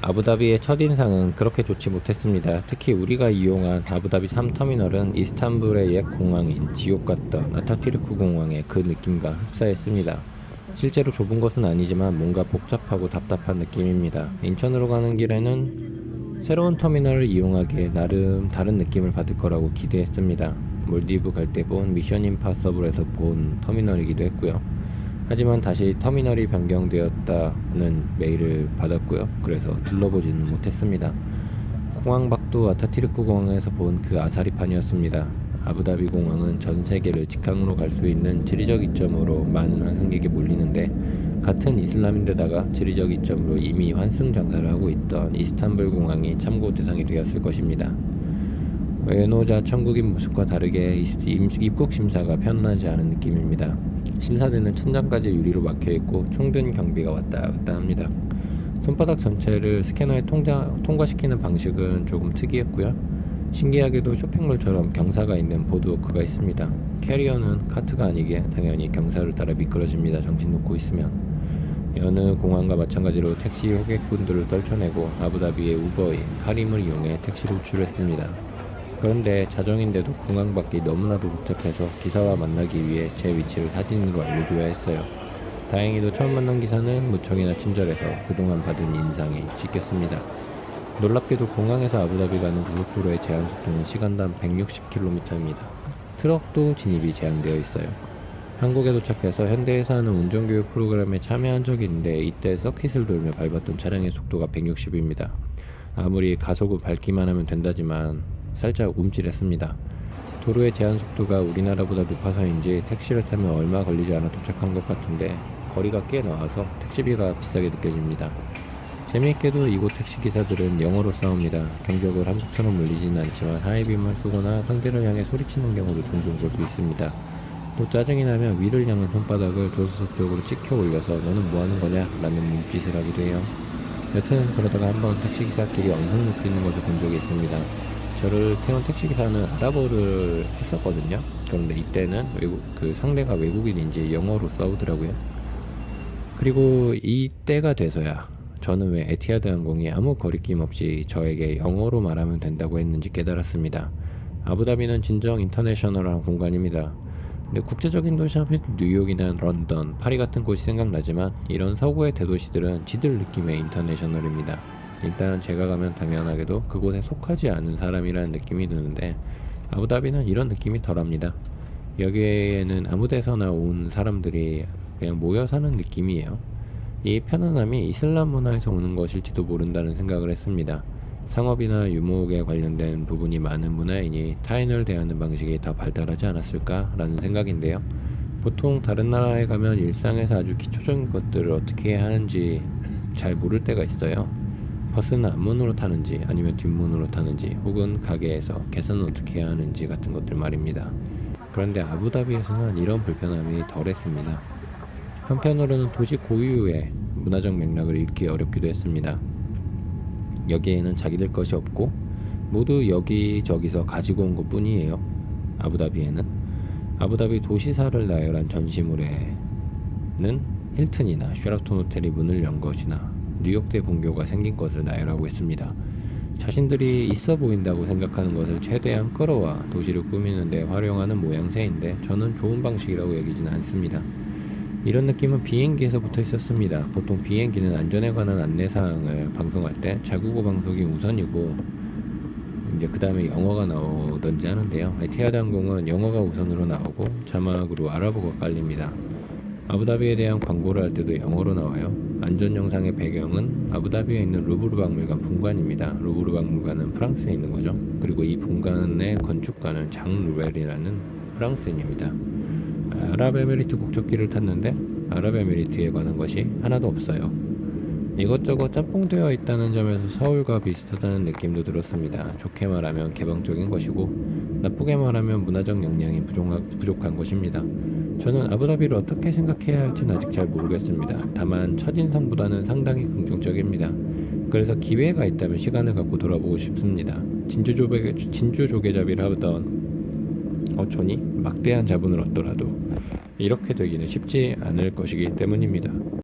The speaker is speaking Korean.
아부다비의 첫인상은 그렇게 좋지 못했습니다. 특히 우리가 이용한 아부다비 3터미널은 이스탄불의 옛 공항인 지옥 같던 아타튀르크 공항의 그 느낌과 흡사했습니다. 실제로 좁은 곳은 아니지만 뭔가 복잡하고 답답한 느낌입니다. 인천으로 가는 길에는 새로운 터미널을 이용하기에 나름 다른 느낌을 받을 거라고 기대했습니다. 몰디브 갈 때 본 미션 임파서블에서 본 터미널이기도 했고요. 하지만 다시 터미널이 변경되었다는 메일을 받았고요. 그래서 둘러보지는 못했습니다. 공항 밖도 아타튀르크 공항에서 본 그 아사리판이었습니다. 아부다비 공항은 전 세계를 직항으로 갈 수 있는 지리적 이점으로 많은 환승객이 몰리는데, 같은 이슬람인데다가 지리적 이점으로 이미 환승 장사를 하고 있던 이스탄불 공항이 참고 대상이 되었을 것입니다. 외노자 천국인 모습과 다르게 입국 심사가 편안하지 않은 느낌입니다. 심사대는 천장까지 유리로 막혀있고 총든 경비가 왔다 갔다 합니다. 손바닥 전체를 스캐너에 통과시키는 방식은 조금 특이했고요. 신기하게도 쇼핑몰처럼 경사가 있는 보드워크가 있습니다. 캐리어는 카트가 아니기에 당연히 경사를 따라 미끄러집니다. 정신 놓고 있으면. 여느 공항과 마찬가지로 택시 호객분들을 떨쳐내고 아부다비의 우버인 카림을 이용해 택시를 호출했습니다. 그런데 자정인데도 공항 밖이 너무나도 복잡해서 기사와 만나기 위해 제 위치를 사진으로 알려줘야 했어요. 다행히도 처음 만난 기사는 무척이나 친절해서 그동안 받은 인상이 짙겠습니다. 놀랍게도 공항에서 아부다비 가는 고속도로의 제한 속도는 시간당 160km입니다. 트럭도 진입이 제한되어 있어요. 한국에 도착해서 현대에서 하는 운전교육 프로그램에 참여한 적이 있는데, 이때 서킷을 돌며 밟았던 차량의 속도가 160입니다. 아무리 가속을 밟기만 하면 된다지만 살짝 움찔했습니다. 도로의 제한 속도가 우리나라보다 높아서인지 택시를 타면 얼마 걸리지 않아 도착한 것 같은데, 거리가 꽤 나와서 택시비가 비싸게 느껴집니다. 재미있게도 이곳 택시기사들은 영어로 싸웁니다. 경적을 한국처럼 울리지는 않지만 하이빔을 쏘거나 상대를 향해 소리치는 경우도 종종 볼 수 있습니다. 또 짜증이 나면 위를 향한 손바닥을 조수석 쪽으로 찍혀 올려서 "너는 뭐하는 거냐?" 라는 몸짓을 하기도 해요. 여튼 그러다가 한번 택시기사끼리 엉덩 눕히는 것을 본 적이 있습니다. 저를 태운 택시기사는 아랍어를 했었거든요. 그런데 이때는 상대가 외국인인지 영어로 싸우더라고요. 그리고 이때가 돼서야 저는 왜 에티하드 항공이 아무 거리낌 없이 저에게 영어로 말하면 된다고 했는지 깨달았습니다. 아부다비는 진정 인터내셔널한 공간입니다. 근데 국제적인 도시 하면 뉴욕이나 런던, 파리 같은 곳이 생각나지만, 이런 서구의 대도시들은 지들 느낌의 인터내셔널입니다. 일단 제가 가면 당연하게도 그곳에 속하지 않은 사람이라는 느낌이 드는데, 아부다비는 이런 느낌이 덜합니다. 여기에는 아무 데서나 온 사람들이 그냥 모여 사는 느낌이에요. 이 편안함이 이슬람 문화에서 오는 것일지도 모른다는 생각을 했습니다. 상업이나 유목에 관련된 부분이 많은 문화이니 타인을 대하는 방식이 더 발달하지 않았을까라는 생각인데요. 보통 다른 나라에 가면 일상에서 아주 기초적인 것들을 어떻게 해야 하는지 잘 모를 때가 있어요. 버스는 앞문으로 타는지 아니면 뒷문으로 타는지, 혹은 가게에서 계산은 어떻게 해야 하는지 같은 것들 말입니다. 그런데 아부다비에서는 이런 불편함이 덜했습니다. 한편으로는 도시 고유의 문화적 맥락을 읽기 어렵기도 했습니다. 여기에는 자기들 것이 없고 모두 여기저기서 가지고 온 것 뿐이에요. 아부다비에는. 아부다비 도시사를 나열한 전시물에는 힐튼이나 쉐라톤 호텔이 문을 연 것이나 뉴욕대 본교가 생긴 것을 나열하고 있습니다. 자신들이 있어 보인다고 생각하는 것을 최대한 끌어와 도시를 꾸미는 데 활용하는 모양새인데, 저는 좋은 방식이라고 여기지는 않습니다. 이런 느낌은 비행기에서 붙어 있었습니다. 보통 비행기는 안전에 관한 안내사항을 방송할 때 자국어 방송이 우선이고 이제 그 다음에 영어가 나오던지 하는데요. 에티하드 항공은 영어가 우선으로 나오고 자막으로 아랍어가 깔립니다. 아부다비에 대한 광고를 할 때도 영어로 나와요. 안전 영상의 배경은 아부다비에 있는 루브르 박물관 분관입니다. 루브르 박물관은 프랑스에 있는 거죠. 그리고 이 분관의 건축가는 장 루벨이라는 프랑스인입니다. 아랍에미리트 국적기를 탔는데 아랍에미리트에 관한 것이 하나도 없어요. 이것저것 짬뽕되어 있다는 점에서 서울과 비슷하다는 느낌도 들었습니다. 좋게 말하면 개방적인 것이고, 나쁘게 말하면 문화적 역량이 부족한 것입니다. 저는 아부다비를 어떻게 생각해야 할지는 아직 잘 모르겠습니다. 다만 첫인상보다는 상당히 긍정적입니다. 그래서 기회가 있다면 시간을 갖고 돌아보고 싶습니다. 진주 조개잡이를 하던 어촌이 막대한 자본을 얻더라도 이렇게 되기는 쉽지 않을 것이기 때문입니다.